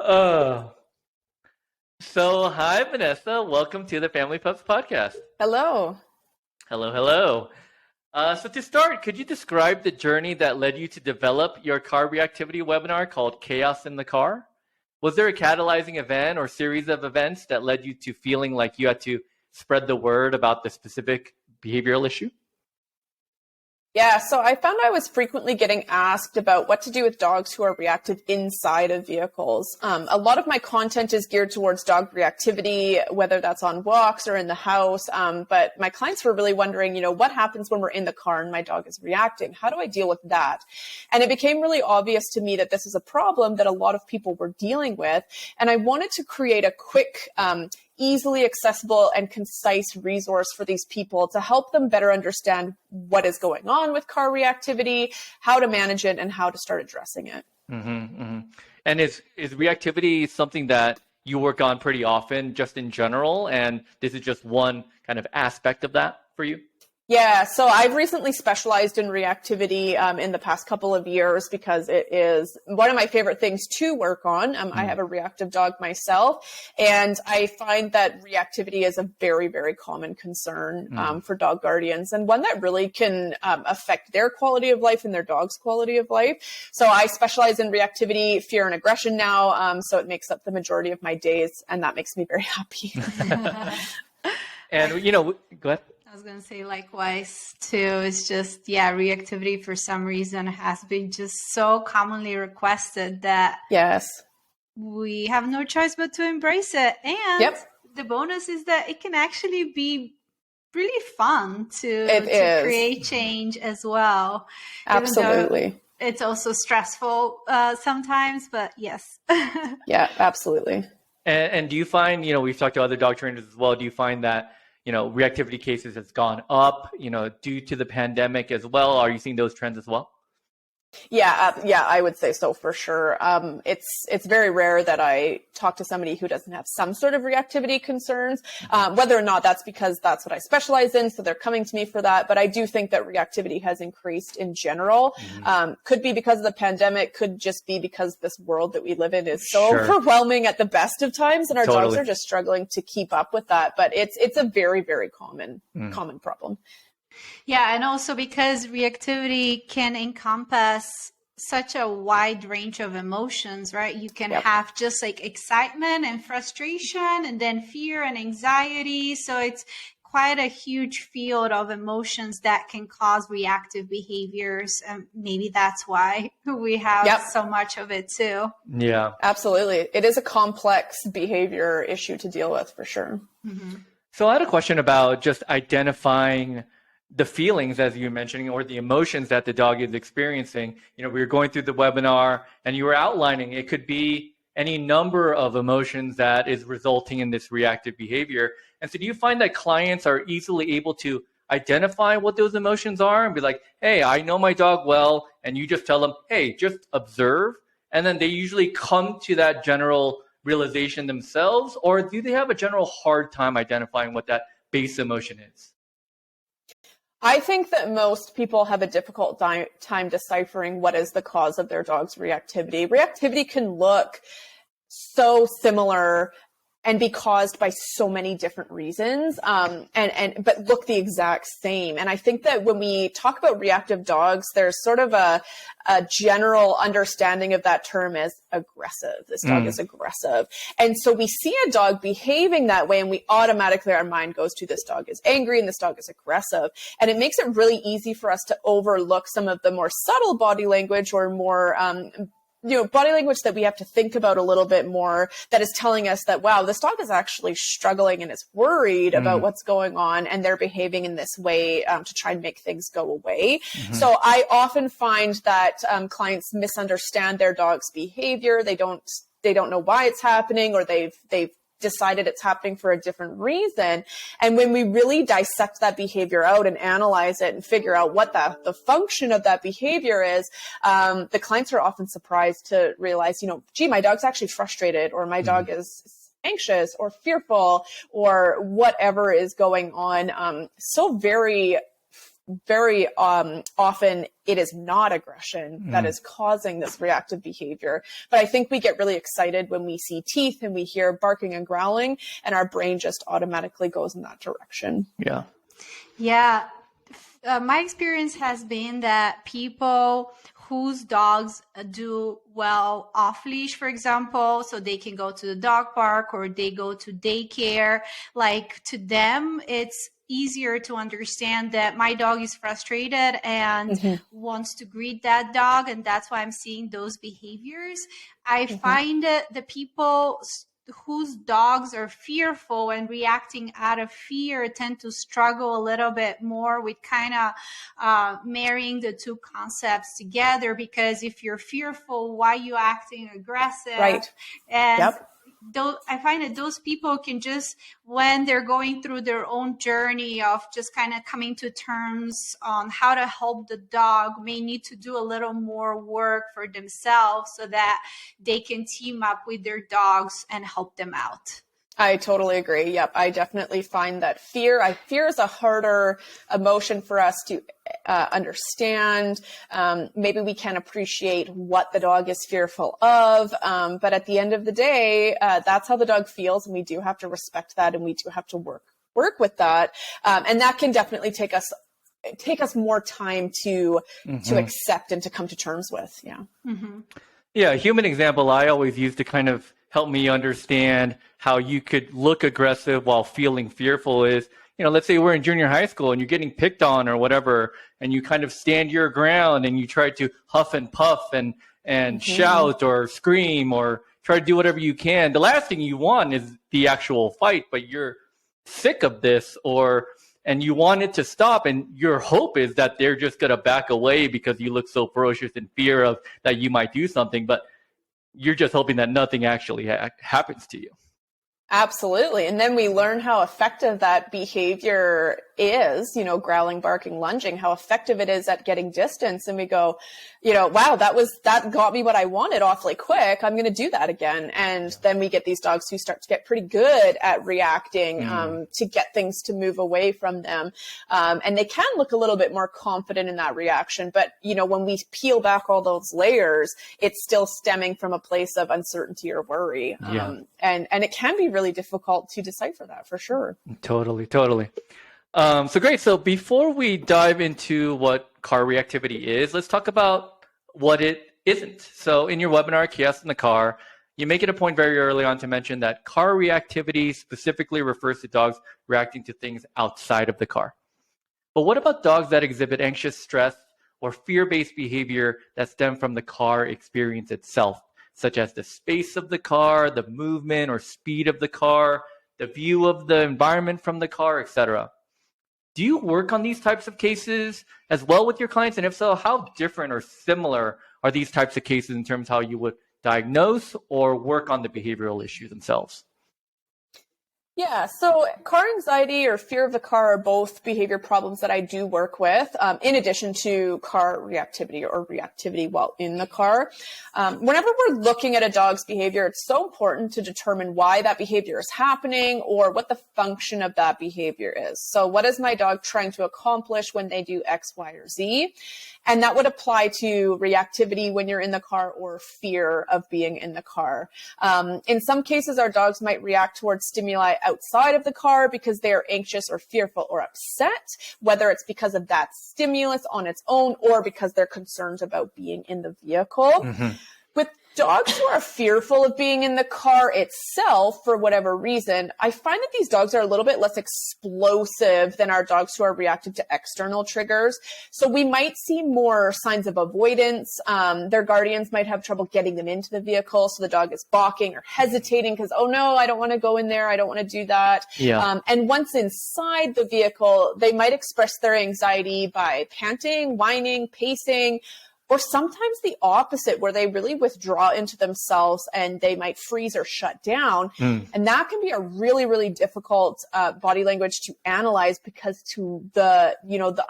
Uh, hi, Vanessa. Welcome to the Family Pubs podcast. Hello. Hello, hello. So to start, could you describe the journey that led you to develop your car reactivity webinar called Chaos in the Car? Was there a catalyzing event or series of events that led you to feeling like you had to spread the word about the specific behavioral issue? Yeah, so I found I was frequently getting asked about what to do with dogs who are reactive inside of vehicles. A lot of my content is geared towards dog reactivity, whether that's on walks or in the house. But my clients were really wondering, what happens when we're in the car and my dog is reacting? How do I deal with that? And it became really obvious to me that this is a problem that a lot of people were dealing with. And I wanted to create a quick, easily accessible and concise resource for these people to help them better understand what is going on with car reactivity, how to manage it, and how to start addressing it. Mm-hmm, mm-hmm. And is reactivity something that you work on pretty often, just in general? And this is just one kind of aspect of that for you? Yeah, so I've recently specialized in reactivity in the past couple of years because it is one of my favorite things to work on. I have a reactive dog myself, and I find that reactivity is a very, very common concern for dog guardians, and one that really can affect their quality of life and their dog's quality of life. So I specialize in reactivity, fear, and aggression now, so it makes up the majority of my days, and that makes me very happy. And, go ahead. I was going to say likewise too. It's just, reactivity for some reason has been just so commonly requested that yes, we have no choice but to embrace it. And the bonus is that it can actually be really fun to create change as well. Absolutely. It's also stressful sometimes, but yes. Yeah, absolutely. And do you find, we've talked to other dog trainers as well, do you find that reactivity cases has gone up, due to the pandemic as well? Are you seeing those trends as well? Yeah, I would say so for sure. It's very rare that I talk to somebody who doesn't have some sort of reactivity concerns, whether or not that's because that's what I specialize in, so they're coming to me for that. But I do think that reactivity has increased in general. Could be because of the pandemic, could just be because this world that we live in is so overwhelming at the best of times, and our dogs are just struggling to keep up with that. But it's a very, very common problem. Yeah, and also because reactivity can encompass such a wide range of emotions, right? You can have just like excitement and frustration, and then fear and anxiety. So it's quite a huge field of emotions that can cause reactive behaviors. And maybe that's why we have so much of it too. Yeah, absolutely. It is a complex behavior issue to deal with for sure. Mm-hmm. So I had a question about just identifying the feelings, as you were mentioning, or the emotions that the dog is experiencing. We were going through the webinar and you were outlining it could be any number of emotions that is resulting in this reactive behavior. And so do you find that clients are easily able to identify what those emotions are and be like, hey, I know my dog well, and you just tell them, hey, just observe, and then they usually come to that general realization themselves? Or do they have a general hard time identifying what that base emotion is? I think that most people have a difficult time deciphering what is the cause of their dog's reactivity. Reactivity can look so similar and be caused by so many different reasons, but look the exact same. And I think that when we talk about reactive dogs, there's sort of a general understanding of that term as aggressive. This dog is aggressive. And so we see a dog behaving that way, and we automatically, our mind goes to, this dog is angry and this dog is aggressive. And it makes it really easy for us to overlook some of the more subtle body language, or more body language that we have to think about a little bit more, that is telling us that, wow, this dog is actually struggling and is worried about what's going on, and they're behaving in this way to try and make things go away. So I often find that clients misunderstand their dog's behavior. They don't know why it's happening, or they've decided it's happening for a different reason. And when we really dissect that behavior out and analyze it and figure out what the function of that behavior is, the clients are often surprised to realize, gee, my dog's actually frustrated, or my dog is anxious or fearful, or whatever is going on. So very very often it is not aggression that is causing this reactive behavior. But I think we get really excited when we see teeth and we hear barking and growling, and our brain just automatically goes in that direction. Yeah. Yeah. My experience has been that people whose dogs do well off leash, for example, so they can go to the dog park or they go to daycare, like to them, it's easier to understand that my dog is frustrated and wants to greet that dog. And that's why I'm seeing those behaviors. I find that the people whose dogs are fearful and reacting out of fear tend to struggle a little bit more with kind of marrying the two concepts together, because if you're fearful, why are you acting aggressive? Right. And I find that those people can just, when they're going through their own journey of just kind of coming to terms on how to help the dog, may need to do a little more work for themselves so that they can team up with their dogs and help them out. I totally agree. Yep. I definitely find that fear is a harder emotion for us to understand. Maybe we can't appreciate what the dog is fearful of. But at the end of the day, that's how the dog feels. And we do have to respect that. And we do have to work with that. And that can definitely take us more time to accept and to come to terms with. Yeah. Yeah. A human example I always use to kind of help me understand how you could look aggressive while feeling fearful is, let's say we're in junior high school and you're getting picked on or whatever, and you kind of stand your ground and you try to huff and puff and shout or scream or try to do whatever you can. The last thing you want is the actual fight, but you're sick of this and you want it to stop, and your hope is that they're just going to back away because you look so ferocious in fear of that you might do something, but you're just hoping that nothing actually happens to you. Absolutely. And then we learn how effective that behavior is, growling, barking, lunging, how effective it is at getting distance. And we go, wow, that got me what I wanted awfully quick. I'm going to do that again. And then we get these dogs who start to get pretty good at reacting to get things to move away from them. And they can look a little bit more confident in that reaction. But, when we peel back all those layers, it's still stemming from a place of uncertainty or worry. And it can be really difficult to decipher that, for sure. Totally. So great. So before we dive into what car reactivity is, let's talk about what it isn't. So in your webinar, Chaos in the Car, you make it a point very early on to mention that car reactivity specifically refers to dogs reacting to things outside of the car. But what about dogs that exhibit anxious stress or fear-based behavior that stem from the car experience itself, such as the space of the car, the movement or speed of the car, the view of the environment from the car, etc.? Do you work on these types of cases as well with your clients? And if so, how different or similar are these types of cases in terms of how you would diagnose or work on the behavioral issues themselves? Yeah, so car anxiety or fear of the car are both behavior problems that I do work with, in addition to car reactivity or reactivity while in the car. Whenever we're looking at a dog's behavior, it's so important to determine why that behavior is happening or what the function of that behavior is. So what is my dog trying to accomplish when they do X, Y, or Z? And that would apply to reactivity when you're in the car or fear of being in the car. In some cases, our dogs might react towards stimuli outside of the car because they are anxious or fearful or upset, whether it's because of that stimulus on its own or because they're concerned about being in the vehicle. With dogs who are fearful of being in the car itself for whatever reason, I find that these dogs are a little bit less explosive than our dogs who are reactive to external triggers. So we might see more signs of avoidance. Their guardians might have trouble getting them into the vehicle. So the dog is balking or hesitating because, oh no, I don't want to go in there. I don't want to do that. And once inside the vehicle, they might express their anxiety by panting, whining, pacing, or sometimes the opposite, where they really withdraw into themselves and they might freeze or shut down. And that can be a really, really difficult body language to analyze, because to the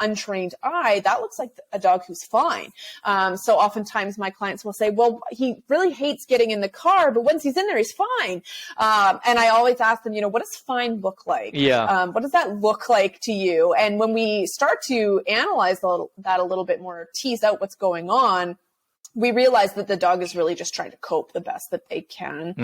untrained eye, that looks like a dog who's fine. So oftentimes my clients will say, well, he really hates getting in the car, but once he's in there, he's fine. And I always ask them, what does fine look like? Yeah. What does that look like to you? And when we start to analyze that a little bit more, tease out what's going on, we realize that the dog is really just trying to cope the best that they can.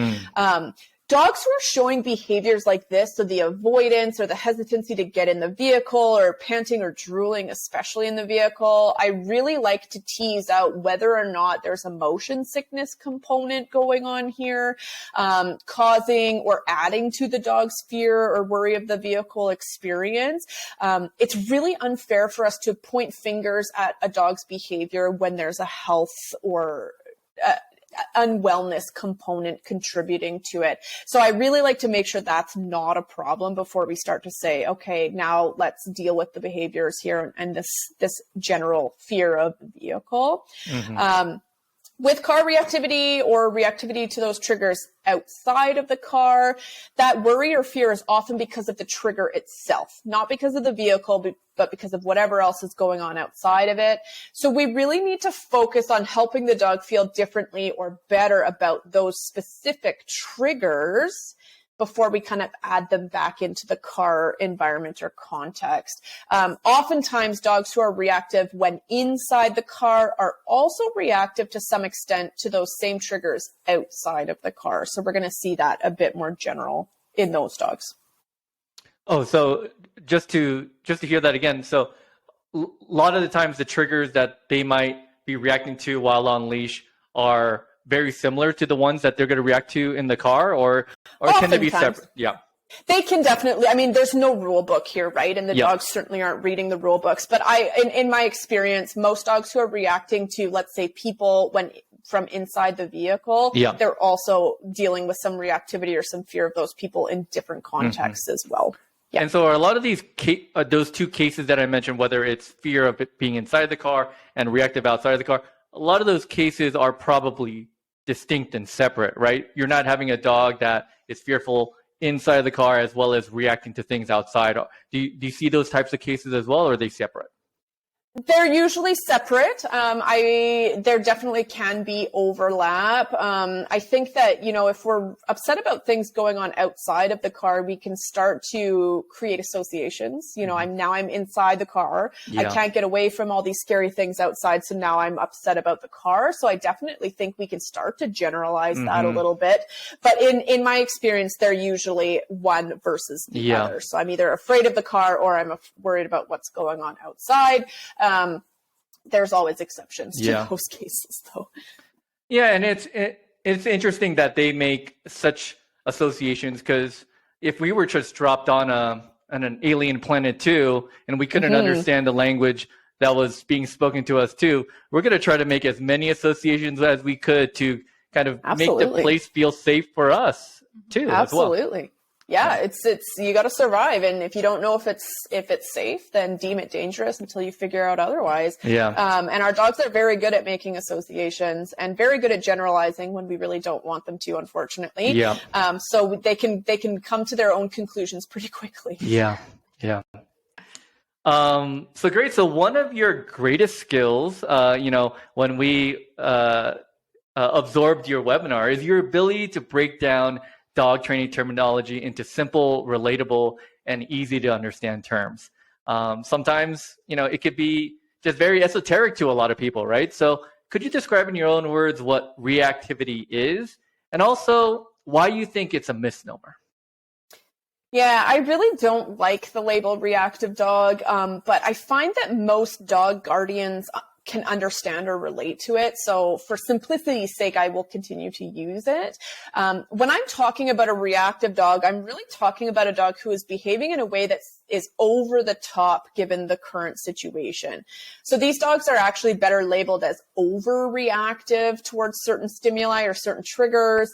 Dogs who are showing behaviors like this, so the avoidance or the hesitancy to get in the vehicle, or panting or drooling, especially in the vehicle, I really like to tease out whether or not there's a motion sickness component going on here, causing or adding to the dog's fear or worry of the vehicle experience. It's really unfair for us to point fingers at a dog's behavior when there's a health or unwellness component contributing to it. So I really like to make sure that's not a problem before we start to say, okay, now let's deal with the behaviors here and this general fear of the vehicle. With car reactivity or reactivity to those triggers outside of the car, that worry or fear is often because of the trigger itself, not because of the vehicle, but because of whatever else is going on outside of it. So we really need to focus on helping the dog feel differently or better about those specific triggers before we kind of add them back into the car environment or context. Oftentimes, dogs who are reactive when inside the car are also reactive to some extent to those same triggers outside of the car. So we're going to see that a bit more general in those dogs. Oh, so just to hear that again. So a lot of the times the triggers that they might be reacting to while on leash are very similar to the ones that they're going to react to in the car, or can they be separate? Yeah. They can definitely, there's no rule book here, right? And the dogs certainly aren't reading the rule books. But in my experience, most dogs who are reacting to, let's say, people from inside the vehicle, they're also dealing with some reactivity or some fear of those people in different contexts as well. Yeah. And so are a lot of these those two cases that I mentioned, whether it's fear of it being inside the car and reactive outside of the car, a lot of those cases are probably distinct and separate, right? You're not having a dog that is fearful inside of the car as well as reacting to things outside. Do you see those types of cases as well, or are they separate? They're usually separate. There definitely can be overlap. I think that, if we're upset about things going on outside of the car, we can start to create associations. I'm inside the car. I can't get away from all these scary things outside. So now I'm upset about the car. So I definitely think we can start to generalize that a little bit. But in my experience, they're usually one versus the other. So I'm either afraid of the car or I'm worried about what's going on outside. There's always exceptions to those cases, though. Yeah, and it's interesting that they make such associations, because if we were just dropped on an alien planet too, and we couldn't understand the language that was being spoken to us too, we're going to try to make as many associations as we could to kind of make the place feel safe for us too. Absolutely. As well. Yeah, it's you got to survive, and if you don't know if it's safe, then deem it dangerous until you figure out otherwise. Yeah. And our dogs are very good at making associations and very good at generalizing when we really don't want them to, unfortunately. Yeah. So they can come to their own conclusions pretty quickly. Yeah. Yeah. So great. So one of your greatest skills, when we absorbed your webinar, is your ability to break down dog training terminology into simple, relatable, and easy to understand terms. Sometimes, it could be just very esoteric to a lot of people, right? So could you describe in your own words what reactivity is, and also why you think it's a misnomer? Yeah, I really don't like the label reactive dog, but I find that most dog guardians can understand or relate to it. So for simplicity's sake, I will continue to use it. When I'm talking about a reactive dog, I'm really talking about a dog who is behaving in a way that is over the top given the current situation. So these dogs are actually better labeled as overreactive towards certain stimuli or certain triggers.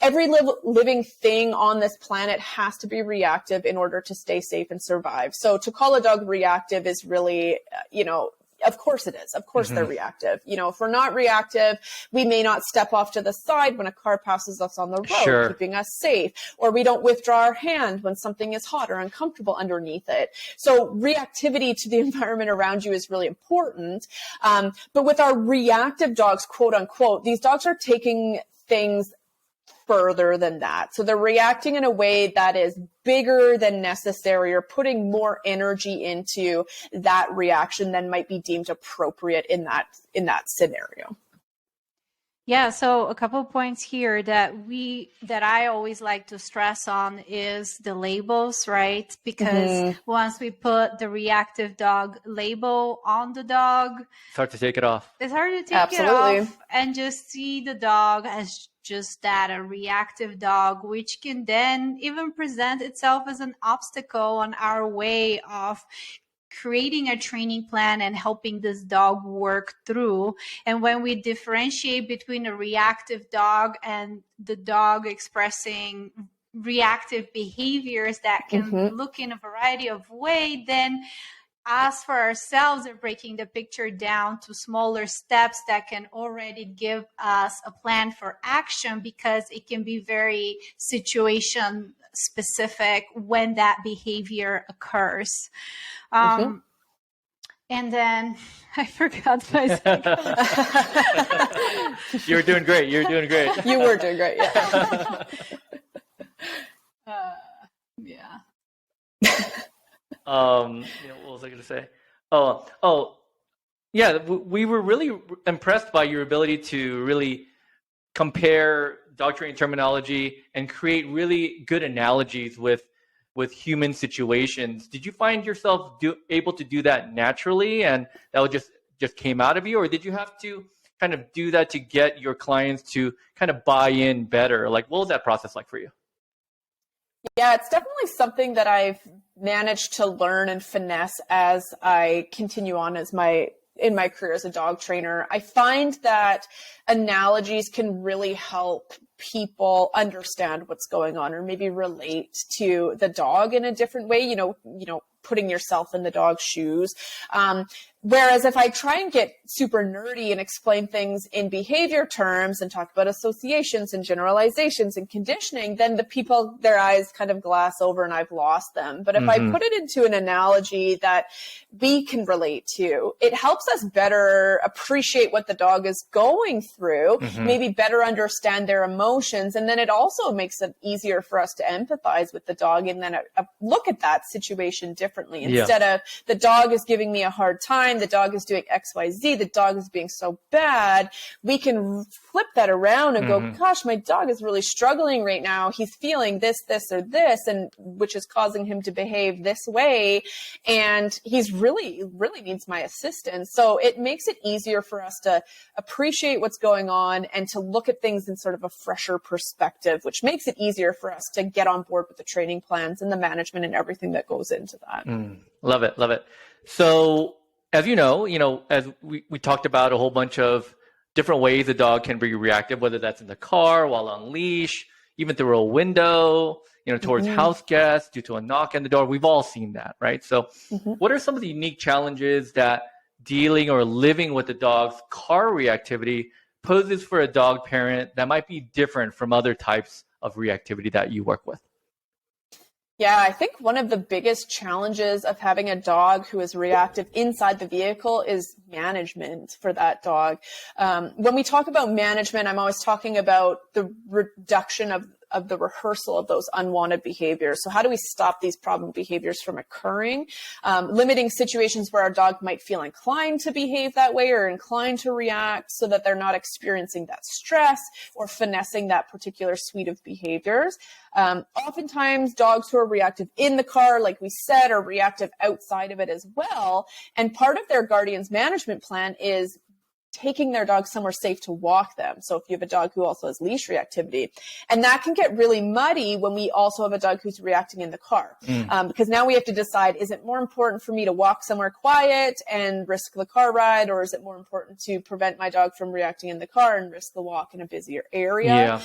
Every living thing on this planet has to be reactive in order to stay safe and survive. So to call a dog reactive is really, Of course it is. Of course they're reactive. You know, if we're not reactive, we may not step off to the side when a car passes us on the road, keeping us safe, or we don't withdraw our hand when something is hot or uncomfortable underneath it. So reactivity to the environment around you is really important. But with our reactive dogs, quote unquote, these dogs are taking things further than that. So they're reacting in a way that is bigger than necessary, or putting more energy into that reaction than might be deemed appropriate in that scenario. Yeah, so a couple of points here that I always like to stress on is the labels, right? Because once we put the reactive dog label on the dog, it's hard to take it off. It's hard to take it off and just see the dog as just that, a reactive dog, which can then even present itself as an obstacle on our way of creating a training plan and helping this dog work through. And when we differentiate between a reactive dog and the dog expressing reactive behaviors that can look in a variety of ways, then us for ourselves are breaking the picture down to smaller steps that can already give us a plan for action, because it can be very situation specific when that behavior occurs. And then I forgot my second. You were doing great. You were doing great. You were doing great. Yeah. Yeah. What was I going to say? Yeah. We were really impressed by your ability to really compare dog training terminology and create really good analogies with human situations. Did you find yourself able to do that naturally, and that would just came out of you, or did you have to kind of do that to get your clients to kind of buy in better? Like, what was that process like for you? Yeah, it's definitely something that I've managed to learn and finesse as I continue on in my career as a dog trainer. I find that analogies can really help people understand what's going on, or maybe relate to the dog in a different way, you know, putting yourself in the dog's shoes. Whereas if I try and get super nerdy and explain things in behavior terms and talk about associations and generalizations and conditioning, then the people, their eyes kind of glass over and I've lost them. But if I put it into an analogy that we can relate to, it helps us better appreciate what the dog is going through, maybe better understand their emotions. And then it also makes it easier for us to empathize with the dog and then look at that situation differently. Instead of the dog is giving me a hard time, the dog is doing XYZ, the dog is being so bad, we can flip that around and go, gosh, my dog is really struggling right now. He's feeling this, or this, and which is causing him to behave this way. And he's really needs my assistance. So it makes it easier for us to appreciate what's going on and to look at things in sort of a fresher perspective, which makes it easier for us to get on board with the training plans and the management and everything that goes into that. Love it. Love it. So as you know, as we talked about a whole bunch of different ways a dog can be reactive, whether that's in the car, while on leash, even through a window, towards house guests, due to a knock on the door. We've all seen that, right? So what are some of the unique challenges that dealing or living with the dog's car reactivity poses for a dog parent that might be different from other types of reactivity that you work with? Yeah, I think one of the biggest challenges of having a dog who is reactive inside the vehicle is management for that dog. When we talk about management, I'm always talking about the reduction of the rehearsal of those unwanted behaviors. So how do we stop these problem behaviors from occurring? Limiting situations where our dog might feel inclined to behave that way or inclined to react so that they're not experiencing that stress or finessing that particular suite of behaviors. Oftentimes dogs who are reactive in the car, like we said, are reactive outside of it as well. And part of their guardian's management plan is taking their dog somewhere safe to walk them. So if you have a dog who also has leash reactivity, and that can get really muddy when we also have a dog who's reacting in the car, because now we have to decide, is it more important for me to walk somewhere quiet and risk the car ride, or is it more important to prevent my dog from reacting in the car and risk the walk in a busier area?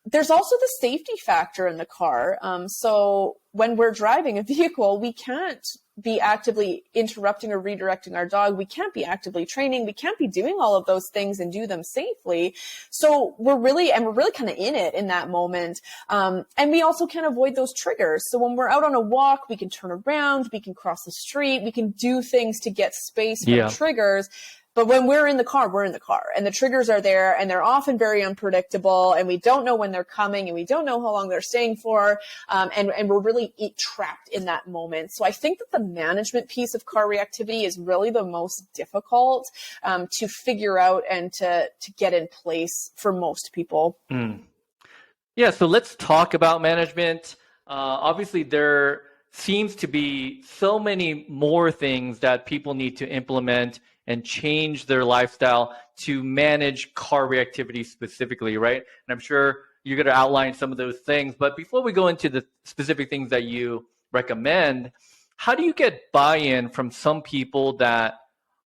There's also the safety factor in the car. So when we're driving a vehicle, we can't be actively interrupting or redirecting our dog. We can't be actively training. We can't be doing all of those things and do them safely. So we're really kind of in it in that moment. And we also can't avoid those triggers. So when we're out on a walk, we can turn around, we can cross the street, we can do things to get space from triggers. But when we're in the car, we're in the car, and the triggers are there, and they're often very unpredictable, and we don't know when they're coming, and we don't know how long they're staying for, and we're really trapped in that moment. So I think that the management piece of car reactivity is really the most difficult to figure out and to get in place for most people. Yeah, so let's talk about management. Obviously, there seems to be so many more things that people need to implement and change their lifestyle to manage car reactivity specifically, right? And I'm sure you're going to outline some of those things. But before we go into the specific things that you recommend, how do you get buy-in from some people that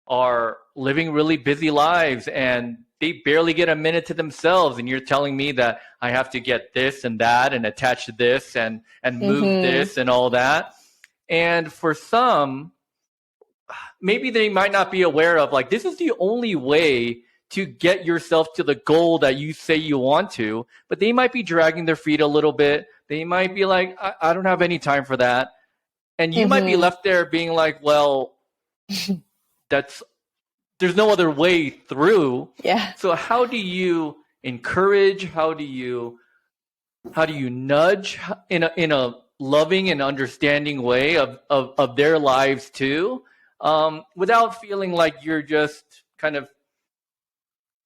are living really busy lives and they barely get a minute to themselves, and you're telling me that I have to get this and that and attach this and move this and all that? And for some, maybe they might not be aware of, like, this is the only way to get yourself to the goal that you say you want to, but they might be dragging their feet a little bit. They might be like, I don't have any time for that. And you might be left there being like, well, there's no other way through. Yeah. So how do you encourage? How do you nudge in a loving and understanding way of their lives too, without feeling like you're just kind of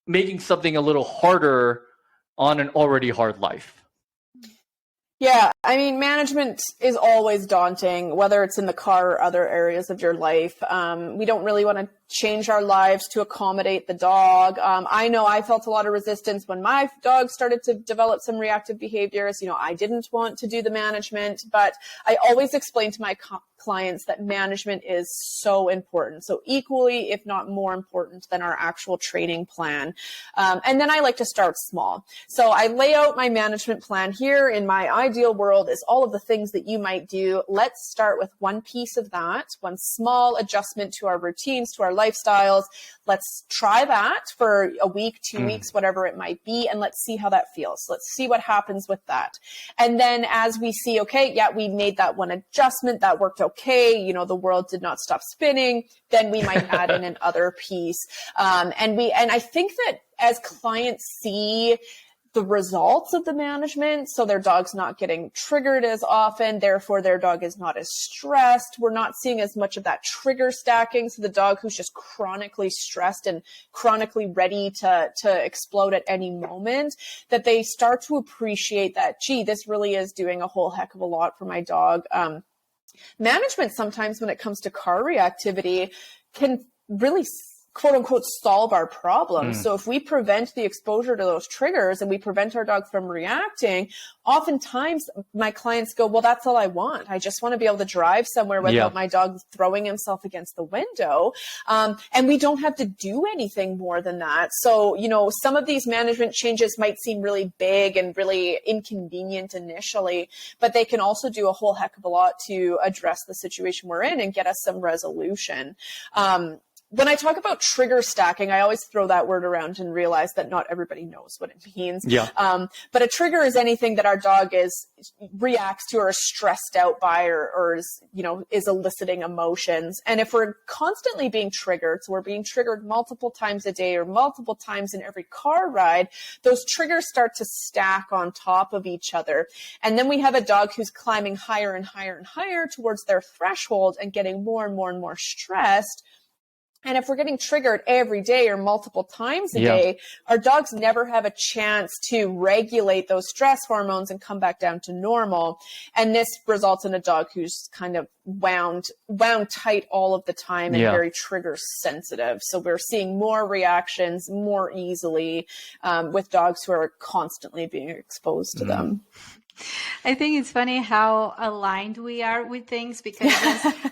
making something a little harder on an already hard life? Yeah, I mean, management is always daunting, whether it's in the car or other areas of your life. We don't really want to change our lives to accommodate the dog. I know I felt a lot of resistance when my dog started to develop some reactive behaviors. You know, I didn't want to do the management, but I always explain to my clients that management is so important. So equally, if not more important than our actual training plan. And then I like to start small. So I lay out my management plan here. In my ideal world is all of the things that you might do. Let's start with one piece of that, one small adjustment to our routines, to our lifestyles. Let's try that for a week, 2 weeks, whatever it might be, and let's see how that feels. Let's see what happens with that. And then as we see, okay, yeah, we made that one adjustment, that worked okay, you know, the world did not stop spinning, then we might add in another piece. And I think that as clients see the results of the management, so their dog's not getting triggered as often, therefore their dog is not as stressed. We're not seeing as much of that trigger stacking. So the dog who's just chronically stressed and chronically ready to explode at any moment, that they start to appreciate that, gee, this really is doing a whole heck of a lot for my dog. Management sometimes when it comes to car reactivity can really quote unquote solve our problems. So if we prevent the exposure to those triggers and we prevent our dog from reacting, oftentimes my clients go, well, that's all I want. I just want to be able to drive somewhere without my dog throwing himself against the window. And we don't have to do anything more than that. So, you know, some of these management changes might seem really big and really inconvenient initially, but they can also do a whole heck of a lot to address the situation we're in and get us some resolution. When I talk about trigger stacking, I always throw that word around and realize that not everybody knows what it means. But a trigger is anything that our dog reacts to or is stressed out by or is, you know, is eliciting emotions. And if we're constantly being triggered, so we're being triggered multiple times a day or multiple times in every car ride, those triggers start to stack on top of each other. And then we have a dog who's climbing higher and higher and higher towards their threshold and getting more and more and more stressed. And if we're getting triggered every day or multiple times a day, our dogs never have a chance to regulate those stress hormones and come back down to normal. And this results in a dog who's kind of wound tight all of the time and very trigger sensitive. So we're seeing more reactions more easily with dogs who are constantly being exposed to them. I think it's funny how aligned we are with things, because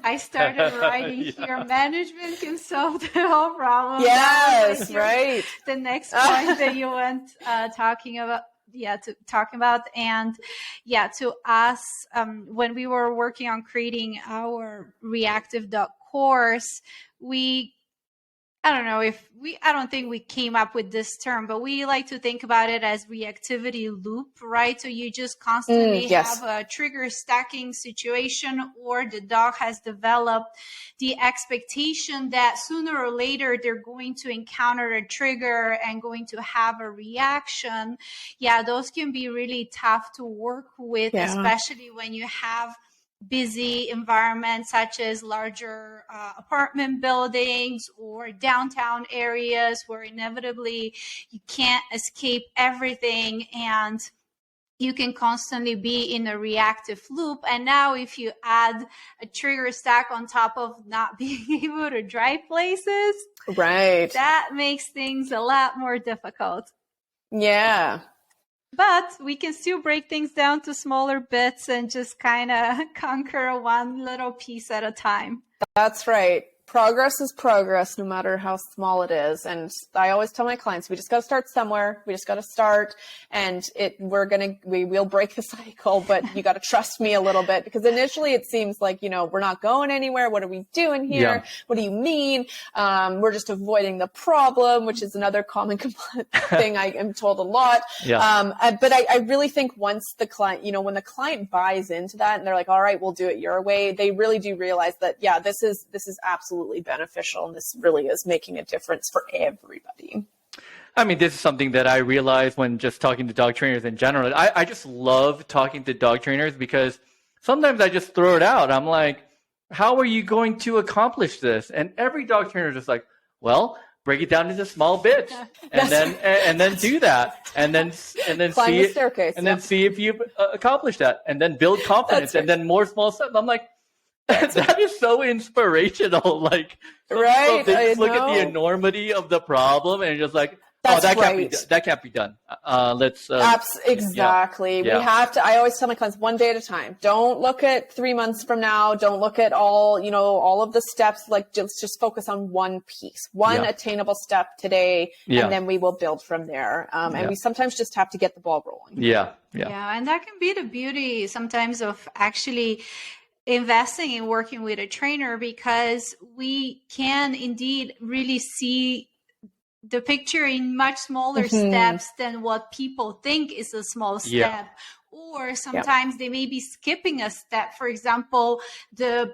I started writing here, management can solve the whole problem. Yes, right. The next point that you went talking about talking about. And to us, when we were working on creating our reactive dog course, I don't think we came up with this term, but we like to think about it as reactivity loop, right? So you just constantly have a trigger stacking situation, or the dog has developed the expectation that sooner or later they're going to encounter a trigger and going to have a reaction. Yeah, those can be really tough to work with, especially when you have busy environments such as larger apartment buildings or downtown areas where inevitably you can't escape everything and you can constantly be in a reactive loop. And now if you add a trigger stack on top of not being able to drive places, right, that makes things a lot more difficult. Yeah. But we can still break things down to smaller bits and just kind of conquer one little piece at a time. That's right. Progress is progress, no matter how small it is. And I always tell my clients, we just got to start somewhere. We just got to start, and we will break the cycle, but you got to trust me a little bit, because initially it seems like, we're not going anywhere. What are we doing here? Yeah. What do you mean? We're just avoiding the problem, which is another common thing I am told a lot. Yeah. But I really think once the client, when the client buys into that and they're like, all right, we'll do it your way, they really do realize that, this is absolutely beneficial, and this really is making a difference for everybody. I mean, this is something that I realized when just talking to dog trainers in general. I just love talking to dog trainers, because sometimes I just throw it out. I'm like, how are you going to accomplish this? And every dog trainer is just like, well, break it down into small bits, and then do that, and then climb the staircase, and then see if you've accomplished that, and then build confidence, and then more small steps. I'm like, that is so inspirational. Like, right? They just look at the enormity of the problem and just like, that can't be done. Let's exactly. Yeah. We have to. I always tell my clients, one day at a time. Don't look at 3 months from now. Don't look at all of the steps. Like, just focus on one piece, one attainable step today, and then we will build from there. And we sometimes just have to get the ball rolling. Yeah, and that can be the beauty sometimes of actually investing in working with a trainer, because we can indeed really see the picture in much smaller steps than what people think is a small step. Or sometimes they may be skipping a step. For example, the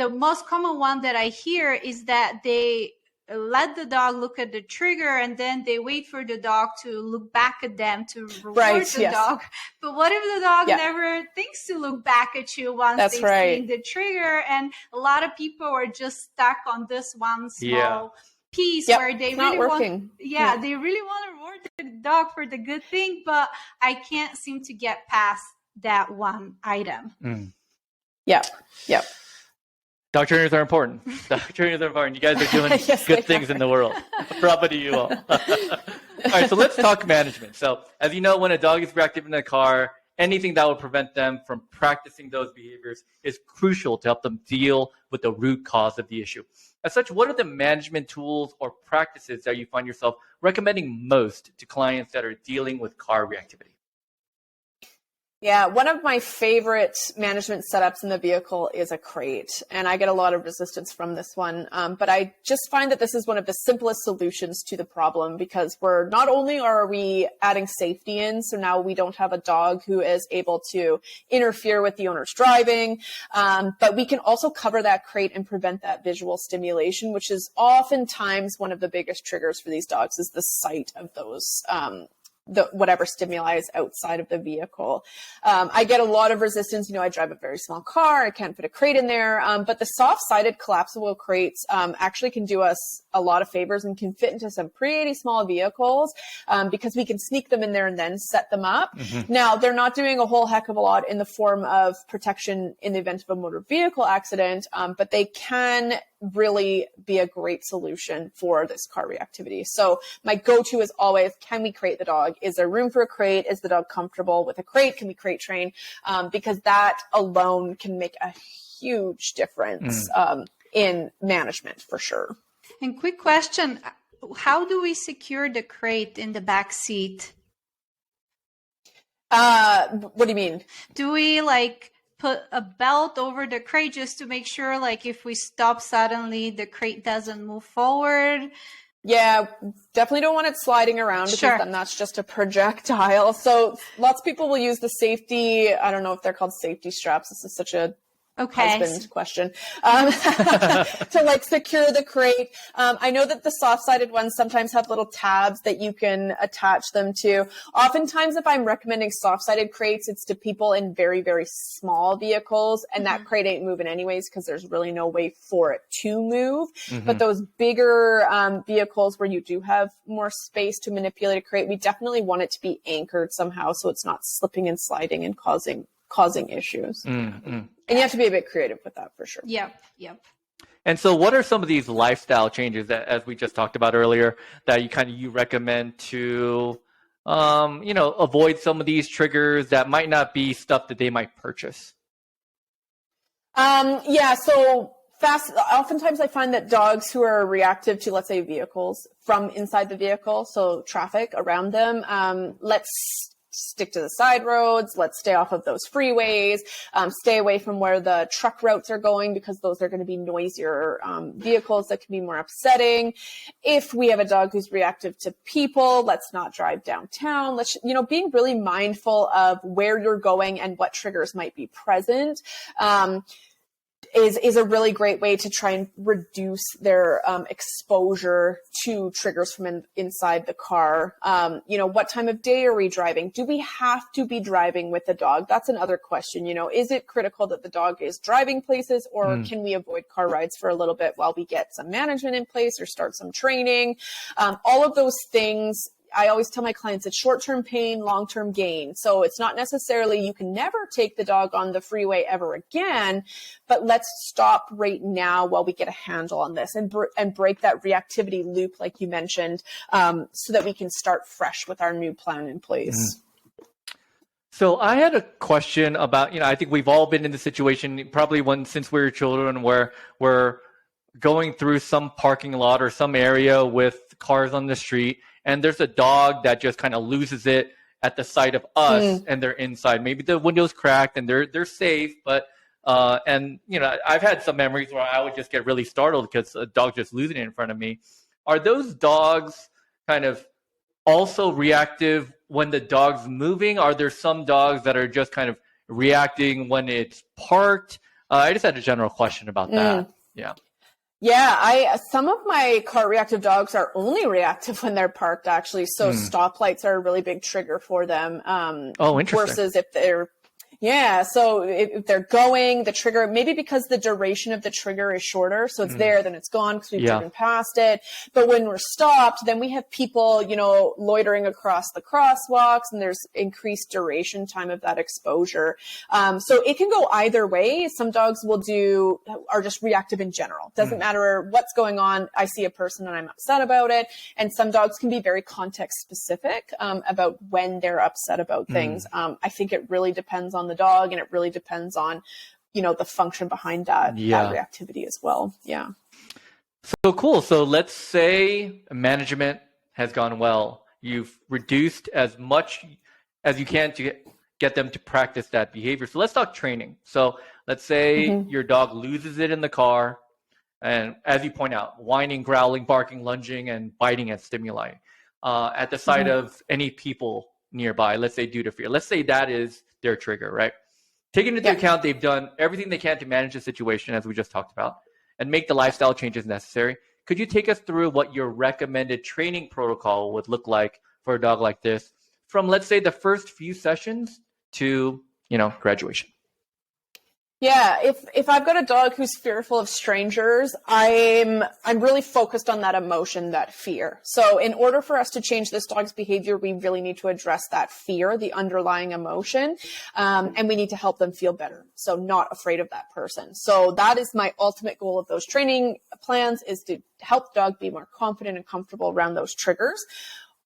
most common one that I hear is that they let the dog look at the trigger and then they wait for the dog to look back at them to reward the dog. But what if the dog never thinks to look back at you once they've seen the trigger? And a lot of people are just stuck on this one small piece where they really want, they really want to reward the dog for the good thing, but I can't seem to get past that one item. Yep. Dog trainers are important. Dog trainers are important. You guys are doing good things in the world. Bravo to you all. All right, so let's talk management. So as you know, when a dog is reactive in the car, anything that will prevent them from practicing those behaviors is crucial to help them deal with the root cause of the issue. As such, what are the management tools or practices that you find yourself recommending most to clients that are dealing with car reactivity? Yeah, one of my favorite management setups in the vehicle is a crate, and I get a lot of resistance from this one. But I just find that this is one of the simplest solutions to the problem, because we're not only are we adding safety in, so now we don't have a dog who is able to interfere with the owner's driving, but we can also cover that crate and prevent that visual stimulation, which is oftentimes one of the biggest triggers for these dogs, is the sight of those whatever stimuli is outside of the vehicle. I get a lot of resistance. I drive a very small car. I can't fit a crate in there. But the soft-sided collapsible crates actually can do us a lot of favors and can fit into some pretty small vehicles because we can sneak them in there and then set them up. Now, they're not doing a whole heck of a lot in the form of protection in the event of a motor vehicle accident, but they can really be a great solution for this car reactivity. So my go-to is always, can we crate the dog? Is there room for a crate? Is the dog comfortable with a crate? Can we crate train? Because that alone can make a huge difference in management for sure. And quick question, how do we secure the crate in the back seat? What do you mean? Do we like put a belt over the crate just to make sure, like, if we stop suddenly, the crate doesn't move forward? Yeah, definitely don't want it sliding around because then that's just a projectile. So lots of people will use the safety, I don't know if they're called safety straps. This is such a husband question, to like secure the crate. I know that the soft-sided ones sometimes have little tabs that you can attach them to. Oftentimes, if I'm recommending soft-sided crates, it's to people in very, very small vehicles, and that crate ain't moving anyways because there's really no way for it to move. But those bigger vehicles where you do have more space to manipulate a crate, we definitely want it to be anchored somehow so it's not slipping and sliding and causing issues. And you have to be a bit creative with that for sure. Yep. And so what are some of these lifestyle changes that, as we just talked about earlier, that you recommend to, avoid some of these triggers that might not be stuff that they might purchase? So oftentimes I find that dogs who are reactive to, let's say, vehicles from inside the vehicle, so traffic around them, let's stick to the side roads. Let's stay off of those freeways, stay away from where the truck routes are going because those are going to be noisier vehicles that can be more upsetting. If we have a dog who's reactive to people, let's not drive downtown. Being really mindful of where you're going and what triggers might be present. Is a really great way to try and reduce their exposure to triggers from inside the car. What time of day are we driving? Do we have to be driving with the dog? That's another question. Is it critical that the dog is driving places, or can we avoid car rides for a little bit while we get some management in place or start some training? All of those things. I always tell my clients it's short-term pain, long-term gain. So it's not necessarily you can never take the dog on the freeway ever again, but let's stop right now while we get a handle on this and break that reactivity loop, like you mentioned, so that we can start fresh with our new plan in place. So I had a question about, I think we've all been in the situation, probably since we were children, where we're going through some parking lot or some area with cars on the street, and there's a dog that just kind of loses it at the sight of us, and they're inside. Maybe the window's cracked and they're safe, but I've had some memories where I would just get really startled because a dog just losing it in front of me. Are those dogs kind of also reactive when the dog's moving? Are there some dogs that are just kind of reacting when it's parked? I just had a general question about that. Yeah, some of my car reactive dogs are only reactive when they're parked, actually. So stoplights are a really big trigger for them. Interesting. Versus if they're so if they're going, the trigger, maybe because the duration of the trigger is shorter, so it's there, then it's gone because we've driven past it. But when we're stopped, then we have people, loitering across the crosswalks, and there's increased duration time of that exposure. So it can go either way. Some dogs are just reactive in general. Doesn't matter what's going on. I see a person and I'm upset about it. And some dogs can be very context specific about when they're upset about things. I think it really depends on the dog, and it really depends on, the function behind that reactivity as well. Yeah. So cool. So let's say management has gone well. You've reduced as much as you can to get them to practice that behavior. So let's talk training. So let's say your dog loses it in the car, and as you point out, whining, growling, barking, lunging, and biting at stimuli at the sight of any people nearby, let's say due to fear. Let's say that is their trigger, right? Taking into account they've done everything they can to manage the situation, as we just talked about, and make the lifestyle changes necessary. Could you take us through what your recommended training protocol would look like for a dog like this from, let's say, the first few sessions to, graduation? Yeah, if I've got a dog who's fearful of strangers, I'm really focused on that emotion, that fear. So in order for us to change this dog's behavior, we really need to address that fear, the underlying emotion, and we need to help them feel better. So not afraid of that person. So that is my ultimate goal of those training plans, is to help the dog be more confident and comfortable around those triggers.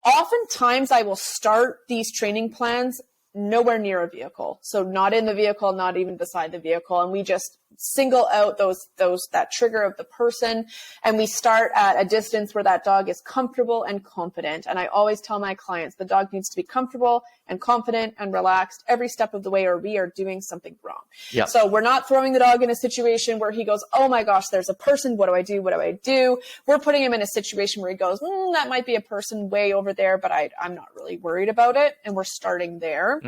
Oftentimes I will start these training plans nowhere near a vehicle. So not in the vehicle, not even beside the vehicle. And we just single out that trigger of the person. And we start at a distance where that dog is comfortable and confident. And I always tell my clients, the dog needs to be comfortable and confident and relaxed every step of the way, or we are doing something wrong. Yeah. So we're not throwing the dog in a situation where he goes, oh my gosh, there's a person. What do I do? What do I do? We're putting him in a situation where he goes, that might be a person way over there, but I'm not really worried about it. And we're starting there.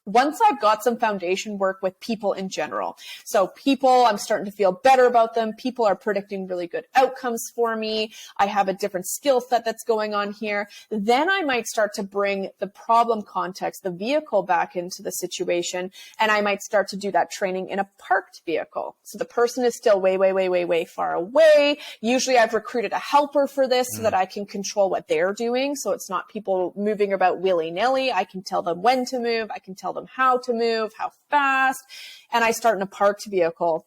Once I've got some foundation work with people in general. So people, I'm starting to feel better about them. People are predicting really good outcomes for me. I have a different skill set that's going on here. Then I might start to bring the problem context, the vehicle back into the situation. And I might start to do that training in a parked vehicle. So the person is still way far away. Usually I've recruited a helper for this so that I can control what they're doing. So it's not people moving about willy-nilly. I can tell them when to move. I can tell them how to move, how fast, and I start in a parked vehicle.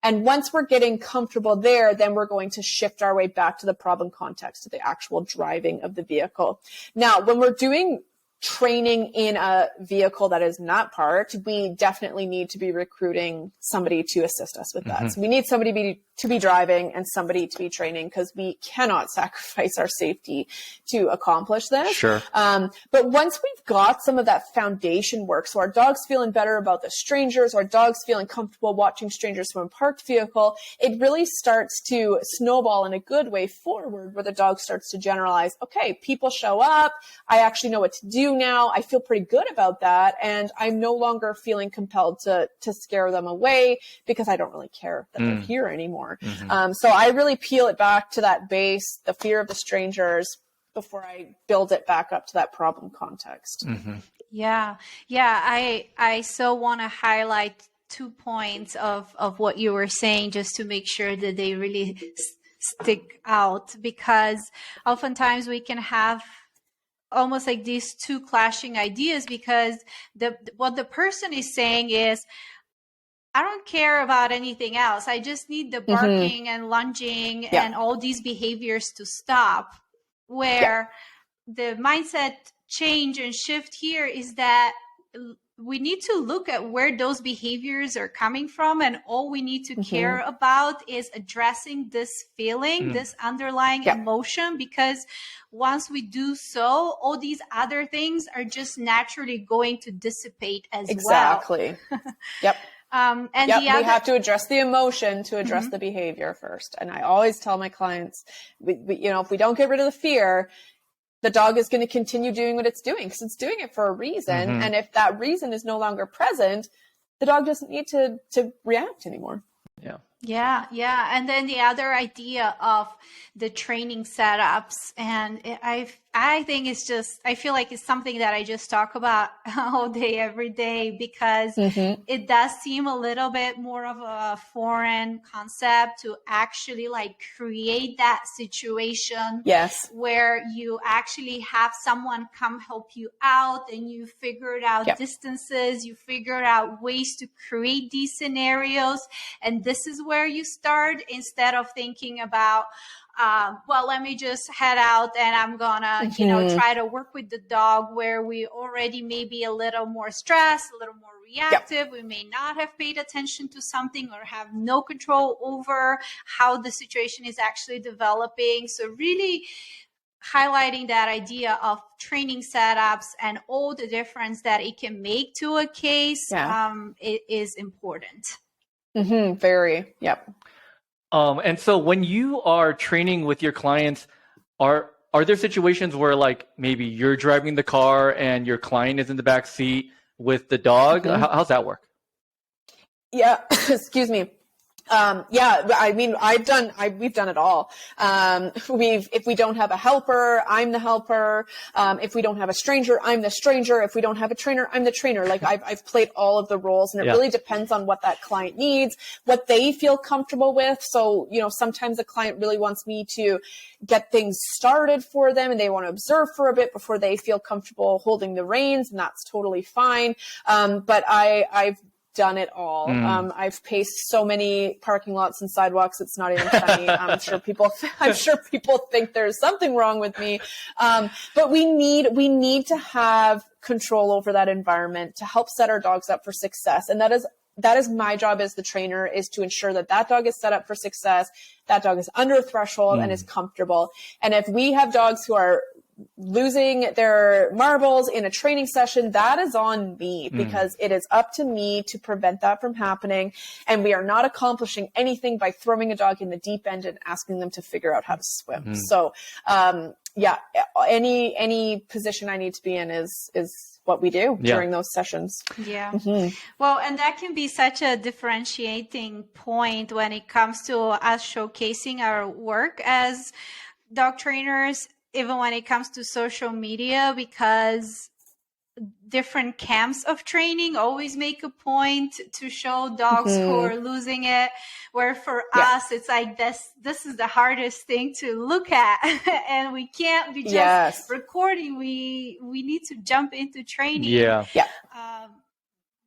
And once we're getting comfortable there, then we're going to shift our way back to the problem context, to the actual driving of the vehicle. Now, when we're doing training in a vehicle that is not parked, we definitely need to be recruiting somebody to assist us with that. So we need somebody to be driving and somebody to be training, because we cannot sacrifice our safety to accomplish this. Sure. But once we've got some of that foundation work, so our dog's feeling better about the strangers, our dog's feeling comfortable watching strangers from a parked vehicle, it really starts to snowball in a good way forward, where the dog starts to generalize, okay, people show up, I actually know what to do now, I feel pretty good about that, and I'm no longer feeling compelled to scare them away because I don't really care that they're here anymore. So I really peel it back to that base, the fear of the strangers, before I build it back up to that problem context. Yeah. I so want to highlight 2 points of what you were saying, just to make sure that they really stick out, because oftentimes we can have almost like these two clashing ideas, because what the person is saying is, I don't care about anything else. I just need the barking and lunging and all these behaviors to stop. Where the mindset change and shift here is that we need to look at where those behaviors are coming from, and all we need to care about is addressing this feeling, this underlying emotion, because once we do so, all these other things are just naturally going to dissipate as well. Exactly. And we have to address the emotion to address the behavior first. And I always tell my clients, if we don't get rid of the fear, the dog is going to continue doing what it's doing, because it's doing it for a reason. And if that reason is no longer present, the dog doesn't need to react anymore. Yeah. And then the other idea of the training setups, and I think it's just, I feel like it's something that I just talk about all day, every day, because it does seem a little bit more of a foreign concept to actually like create that situation where you actually have someone come help you out, and you figured out distances, you figured out ways to create these scenarios. And this is where you start, instead of thinking about, let me just head out and I'm gonna, try to work with the dog, where we already may be a little more stressed, a little more reactive. We may not have paid attention to something, or have no control over how the situation is actually developing. So really highlighting that idea of training setups and all the difference that it can make to a case it is important. Very. And so when you are training with your clients, are there situations where like maybe you're driving the car and your client is in the back seat with the dog? How's that work? Excuse me. I mean, we've done it all. If we don't have a helper, I'm the helper. If we don't have a stranger, I'm the stranger. If we don't have a trainer, I'm the trainer. Like I've played all of the roles, and it really depends on what that client needs, what they feel comfortable with. So, sometimes a client really wants me to get things started for them, and they want to observe for a bit before they feel comfortable holding the reins, and that's totally fine. But I've done it all. I've paced so many parking lots and sidewalks. It's not even funny. I'm sure people think there's something wrong with me. But we need to have control over that environment to help set our dogs up for success. And that is my job as the trainer, is to ensure that dog is set up for success. That dog is under a threshold and is comfortable. And if we have dogs who are losing their marbles in a training session, that is on me, because it is up to me to prevent that from happening. And we are not accomplishing anything by throwing a dog in the deep end and asking them to figure out how to swim. So, any position I need to be in is what we do during those sessions. Yeah. Well, and that can be such a differentiating point when it comes to us showcasing our work as dog trainers, even when it comes to social media, because different camps of training always make a point to show dogs who are losing it, where for us it's like this is the hardest thing to look at and we can't be just recording. We need to jump into training.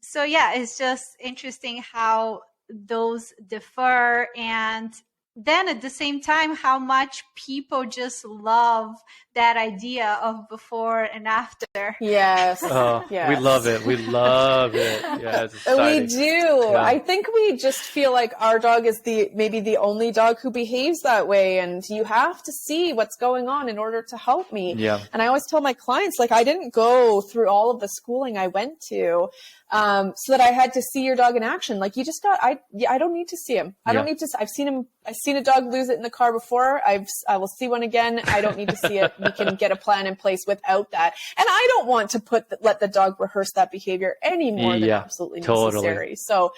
So it's just interesting how those differ, and then at the same time, how much people just love that idea of before and after. Yes. We love it. We love it. Yeah, it's exciting. We do. Yeah. I think we just feel like our dog is maybe the only dog who behaves that way. And you have to see what's going on in order to help me. Yeah. And I always tell my clients, like, I didn't go through all of the schooling I went to so that I had to see your dog in action. Like, you just I don't need to see him. I don't need to. I've seen a dog lose it in the car before. I will see one again. I don't need to see it. We can get a plan in place without that. And I don't want to let the dog rehearse that behavior any more than absolutely necessary. So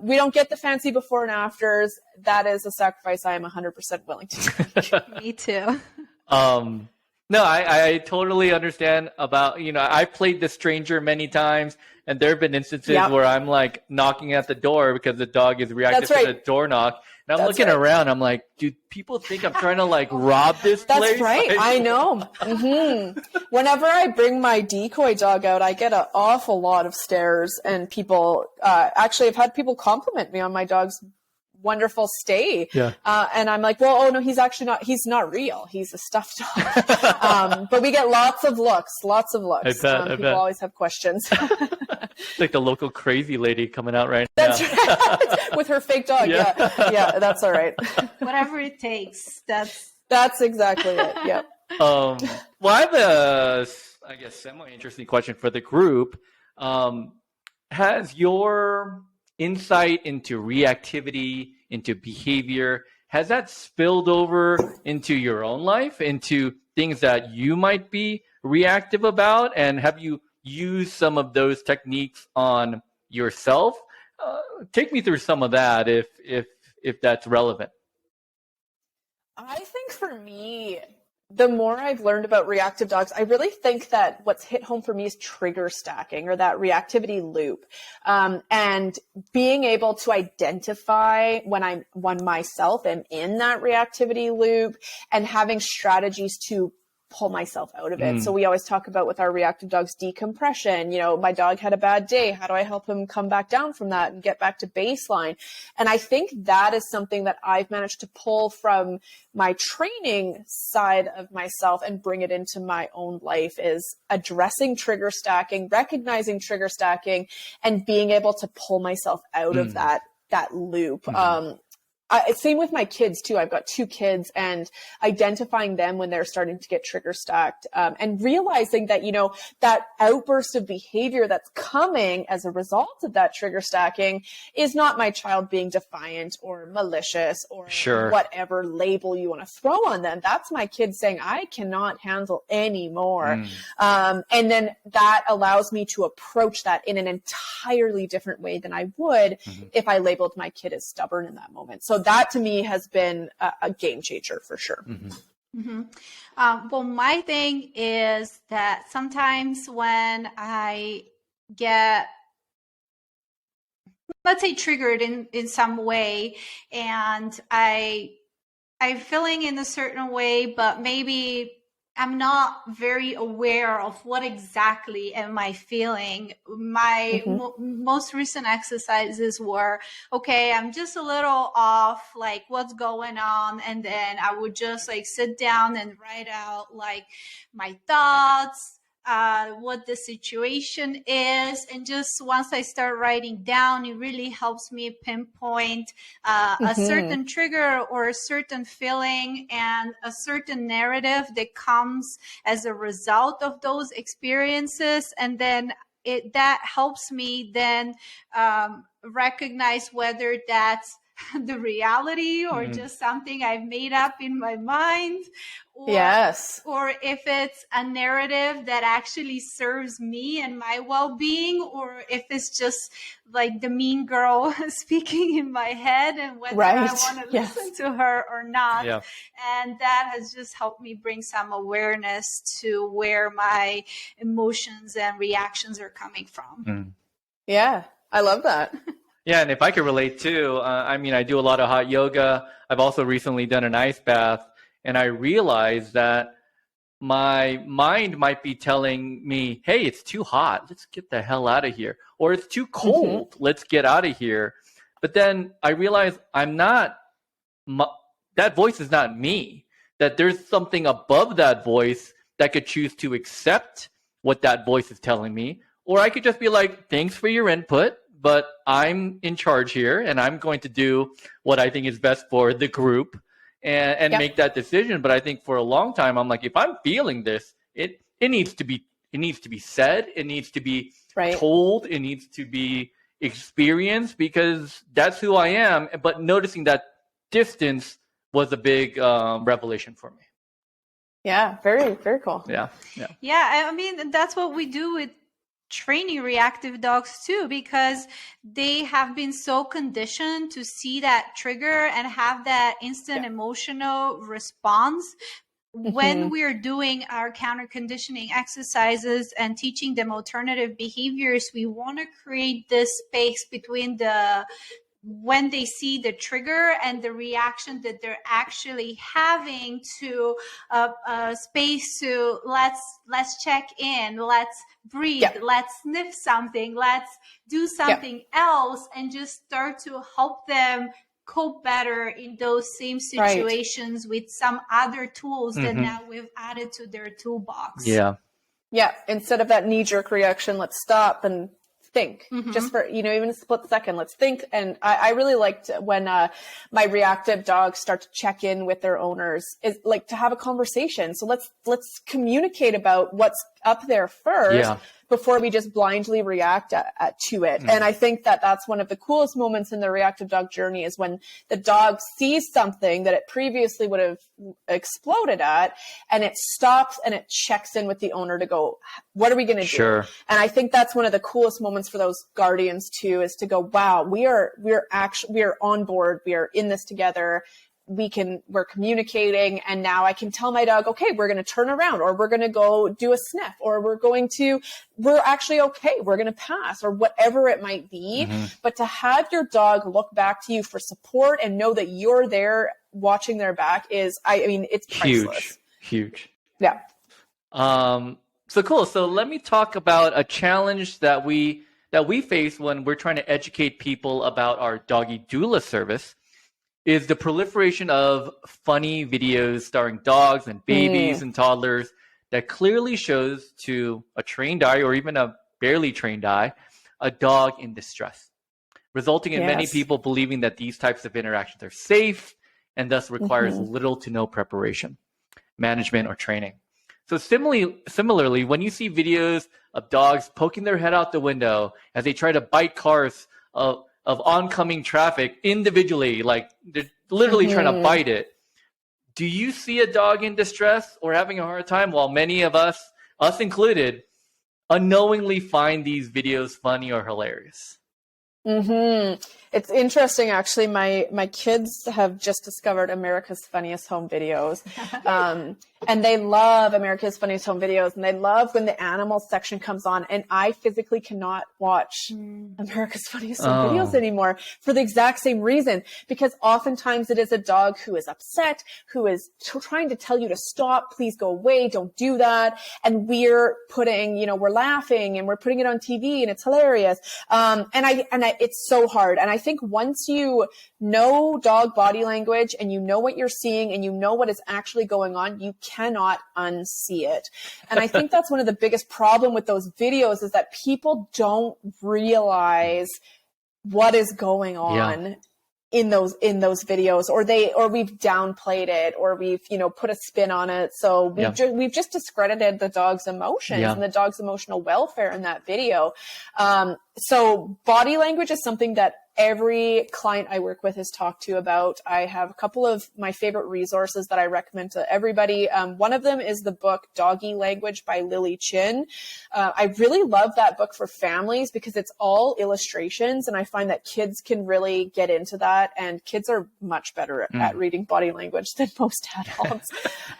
we don't get the fancy before and afters. That is a sacrifice I am 100% willing to make. Me too. No, I totally understand about, I played the stranger many times, and there have been instances where I'm like knocking at the door because the dog is reacting to the door knock. And I'm looking around, I'm like, do people think I'm trying to like rob this place? That's right. Like, I know. Whenever I bring my decoy dog out, I get an awful lot of stares, and people, actually I've had people compliment me on my dog's wonderful stay. And I'm like, well, no, he's not real. He's a stuffed dog. But we get lots of looks. I bet. People always have questions. It's like the local crazy lady coming out right now. That's right. Now. With her fake dog. Yeah, that's all right. Whatever it takes. That's exactly it. Yeah. Well, I have a, I guess, semi-interesting question for the group. Has your insight into reactivity, into behavior, has that spilled over into your own life, into things that you might be reactive about? And have you used some of those techniques on yourself? Take me through some of that if that's relevant. I think for me, the more I've learned about reactive dogs, I really think that what's hit home for me is trigger stacking, or that reactivity loop. And being able to identify when myself am in that reactivity loop, and having strategies to pull myself out of it. So we always talk about with our reactive dogs, decompression. My dog had a bad day. How do I help him come back down from that and get back to baseline? And I think that is something that I've managed to pull from my training side of myself and bring it into my own life, is addressing trigger stacking, recognizing trigger stacking, and being able to pull myself out of that loop. Same with my kids too. I've got 2 kids, and identifying them when they're starting to get trigger stacked, and realizing that, that outburst of behavior that's coming as a result of that trigger stacking is not my child being defiant or malicious or whatever label you want to throw on them. That's my kid saying, I cannot handle anymore. And then that allows me to approach that in an entirely different way than I would if I labeled my kid as stubborn in that moment. So that to me has been a game changer for sure. Well, my thing is that sometimes when I get, let's say, triggered in some way, and I'm feeling in a certain way, but maybe I'm not very aware of what exactly am I feeling. My most recent exercises were, okay, I'm just a little off, like what's going on. And then I would just like sit down and write out like my thoughts, what the situation is. And just once I start writing down, it really helps me pinpoint a certain trigger or a certain feeling and a certain narrative that comes as a result of those experiences. And then that helps me then recognize whether that's the reality or just something I've made up in my mind, or or if it's a narrative that actually serves me and my well-being, or if it's just like the mean girl speaking in my head and whether I want to listen to her or not. And that has just helped me bring some awareness to where my emotions and reactions are coming from. Yeah, I love that. Yeah, and if I could relate too, I mean, I do a lot of hot yoga. I've also recently done an ice bath, and I realized that my mind might be telling me, hey, it's too hot. Let's get the hell out of here. Or it's too cold. Let's get out of here. But then I realized that voice is not me, that there's something above that voice that could choose to accept what that voice is telling me. Or I could just be like, thanks for your input, but I'm in charge here, and I'm going to do what I think is best for the group and make that decision. But I think for a long time, I'm like, if I'm feeling this, it needs to be said, it needs to be told, it needs to be experienced, because that's who I am. But noticing that distance was a big revelation for me. Yeah, very, very cool. Yeah. I mean, that's what we do with training reactive dogs too, because they have been so conditioned to see that trigger and have that instant emotional response. When we're doing our counter conditioning exercises and teaching them alternative behaviors, we want to create this space between when they see the trigger and the reaction that they're actually having, to a space to let's check in, let's breathe, let's sniff something, let's do something else, and just start to help them cope better in those same situations with some other tools that now we've added to their toolbox. Yeah. Instead of that knee-jerk reaction, let's stop and think just for, even a split second. Let's think. And I really liked when my reactive dogs start to check in with their owners, is like to have a conversation. So let's communicate about what's up there first before we just blindly react to it. And I think that that's one of the coolest moments in the reactive dog journey, is when the dog sees something that it previously would have exploded at, and it stops and it checks in with the owner to go, what are we going to do? And I think that's one of the coolest moments for those guardians too, is to go, wow, we're on board. We are in this together. We're communicating, and now I can tell my dog, okay, we're going to turn around, or we're going to go do a sniff, or we're actually okay, we're going to pass, or whatever it might be. But to have your dog look back to you for support and know that you're there watching their back is, it's priceless. Huge. Yeah. So cool. So let me talk about a challenge that we face when we're trying to educate people about our doggy doula service, is the proliferation of funny videos starring dogs and babies and toddlers that clearly shows to a trained eye, or even a barely trained eye, a dog in distress, resulting in many people believing that these types of interactions are safe and thus requires little to no preparation, management, or training. So similarly, when you see videos of dogs poking their head out the window as they try to bite cars of oncoming traffic individually, like they're literally trying to bite it, do you see a dog in distress or having a hard time, while many of us included, unknowingly find these videos funny or hilarious? Mm-hmm. It's interesting, actually. My kids have just discovered America's Funniest Home Videos, and they love America's Funniest Home Videos, and they love when the animal section comes on. And I physically cannot watch America's Funniest Home Videos anymore for the exact same reason, because oftentimes it is a dog who is upset, who is trying to tell you to stop, please go away, don't do that, and we're putting, we're laughing and we're putting it on TV, and it's hilarious. And it's so hard. And I think once you know dog body language and you know what you're seeing and you know what is actually going on, you cannot unsee it. And I think that's one of the biggest problem with those videos, is that people don't realize what is going on in those videos, or we've downplayed it, or we've, put a spin on it. So we've just discredited the dog's emotions and the dog's emotional welfare in that video. So body language is something that every client I work with has talked to about. I have a couple of my favorite resources that I recommend to everybody. One of them is the book Doggy Language by Lily Chin. I really love that book for families because it's all illustrations, and I find that kids can really get into that, and kids are much better at reading body language than most adults.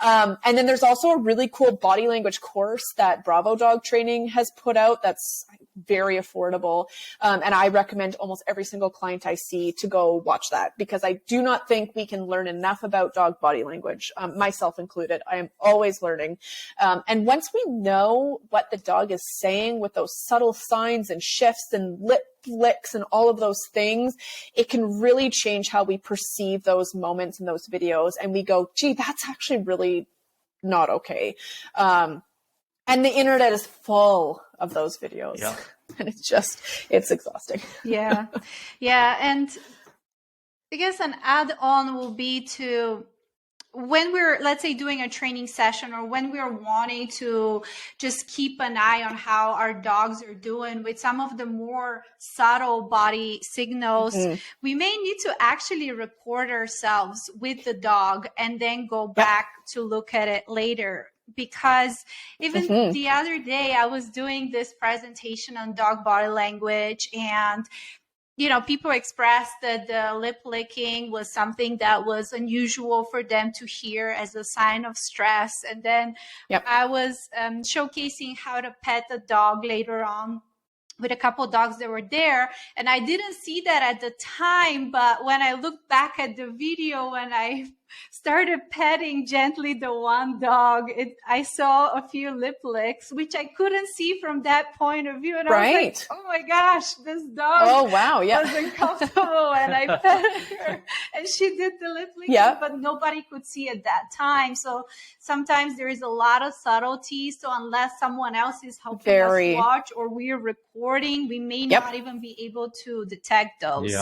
And then there's also a really cool body language course that Bravo Dog Training has put out that's very affordable. And I recommend almost every single client I see to go watch that, because I do not think we can learn enough about dog body language, myself included. I am always learning. And once we know what the dog is saying with those subtle signs and shifts and lip flicks and all of those things, it can really change how we perceive those moments in those videos. And we go, gee, that's actually really not okay. And the internet is full of those videos. Yeah. And it's exhausting. Yeah. And I guess an add-on will be to, when we're, let's say, doing a training session, or when we're wanting to just keep an eye on how our dogs are doing with some of the more subtle body signals, we may need to actually record ourselves with the dog and then go back to look at it later. Because even the other day, I was doing this presentation on dog body language, and people expressed that the lip licking was something that was unusual for them to hear as a sign of stress. And then I was showcasing how to pet the dog later on with a couple of dogs that were there. And I didn't see that at the time, but when I looked back at the video and I started petting gently the one dog, I saw a few lip licks, which I couldn't see from that point of view. And I was like, oh my gosh, this dog was uncomfortable. And I petted her and she did the lip licking, but nobody could see at that time. So sometimes there is a lot of subtlety. So unless someone else is helping us watch, or we're recording, we may not even be able to detect those.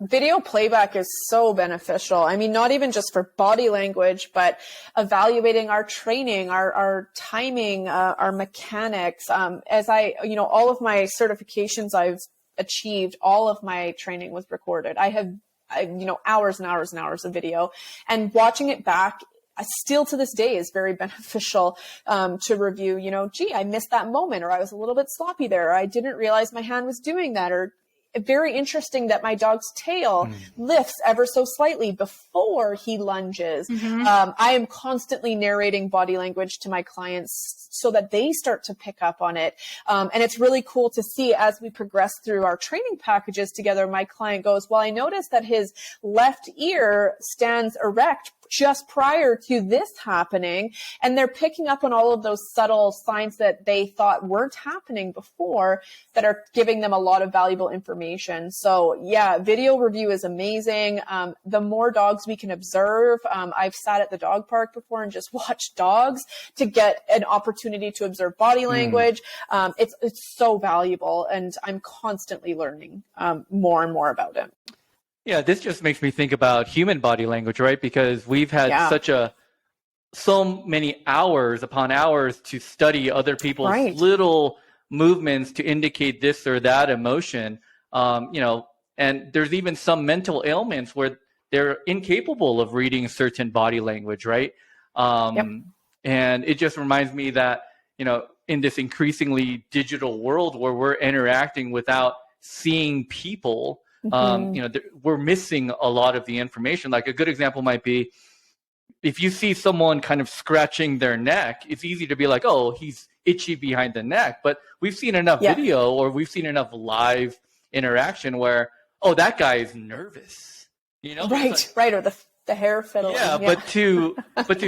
Video playback is so beneficial. I mean, not even just for body language, but evaluating our training, our timing, our mechanics. As all of my certifications I've achieved, all of my training was recorded. I have, hours and hours and hours of video, and watching it back still to this day is very beneficial to review, gee, I missed that moment, or I was a little bit sloppy there, or I didn't realize my hand was doing that, or very interesting that my dog's tail lifts ever so slightly before he lunges. I am constantly narrating body language to my clients so that they start to pick up on it. And it's really cool to see as we progress through our training packages together, my client goes, well, I noticed that his left ear stands erect just prior to this happening. And they're picking up on all of those subtle signs that they thought weren't happening before, that are giving them a lot of valuable information. So video review is amazing. The more dogs we can observe, I've sat at the dog park before and just watched dogs to get an opportunity to observe body language. It's so valuable, and I'm constantly learning more and more about it. Yeah, this just makes me think about human body language, right? Because we've had so many hours upon hours to study other people's little movements to indicate this or that emotion. And there's even some mental ailments where they're incapable of reading certain body language, right? And it just reminds me that, in this increasingly digital world where we're interacting without seeing people, we're missing a lot of the information. Like a good example might be, if you see someone kind of scratching their neck, it's easy to be like, oh, he's itchy behind the neck. But we've seen enough video, or we've seen enough live interaction where, oh, that guy is nervous. Right. Or the hair fiddling. Yeah, but to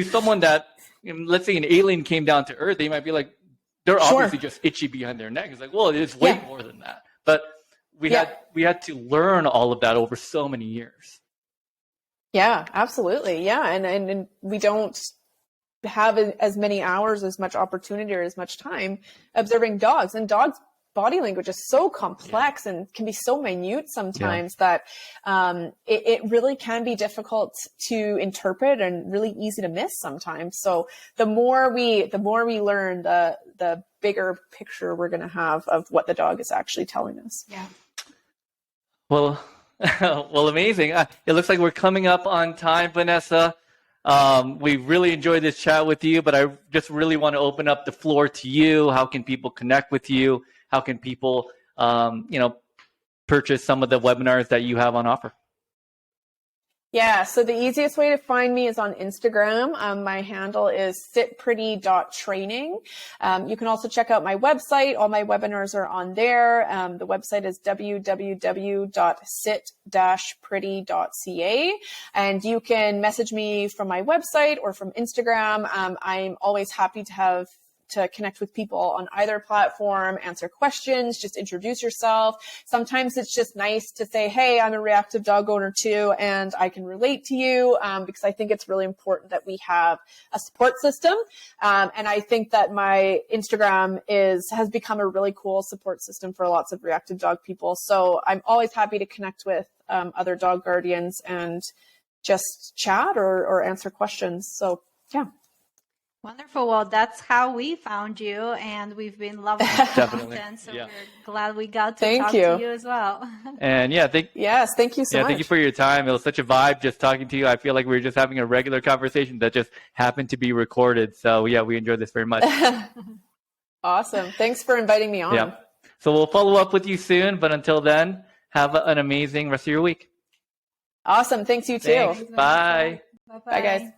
someone that, let's say an alien came down to Earth, they might be like, they're obviously just itchy behind their neck. It's like, well, it's way more than that. But we had to learn all of that over so many years. Yeah, absolutely. Yeah. And we don't have as many hours, as much opportunity, or as much time observing dogs. And dogs' body language is so complex and can be so minute sometimes that it really can be difficult to interpret and really easy to miss sometimes. So the more we learn, the bigger picture we're going to have of what the dog is actually telling us. Yeah. Well, amazing. It looks like we're coming up on time, Vanessa. We really enjoyed this chat with you, but I just really want to open up the floor to you. How can people connect with you? How can people, purchase some of the webinars that you have on offer? Yeah, so the easiest way to find me is on Instagram. My handle is sitpretty.training. You can also check out my website. All my webinars are on there. The website is www.sit-pretty.ca. And you can message me from my website or from Instagram. I'm always happy to connect with people on either platform, answer questions, just introduce yourself. Sometimes it's just nice to say, hey, I'm a reactive dog owner too, and I can relate to you, because I think it's really important that we have a support system. And I think that my Instagram has become a really cool support system for lots of reactive dog people. So I'm always happy to connect with other dog guardians and just chat or answer questions. So yeah. Wonderful. Well, that's how we found you, and we've been loving the content. So we're glad we got to talk to you as well. And thank you so much. Thank you for your time. It was such a vibe just talking to you. I feel like we were just having a regular conversation that just happened to be recorded. So we enjoyed this very much. Awesome. Thanks for inviting me on. Yeah. So we'll follow up with you soon, but until then, have an amazing rest of your week. Awesome. Thanks, you too. Thanks. Bye. Bye, guys.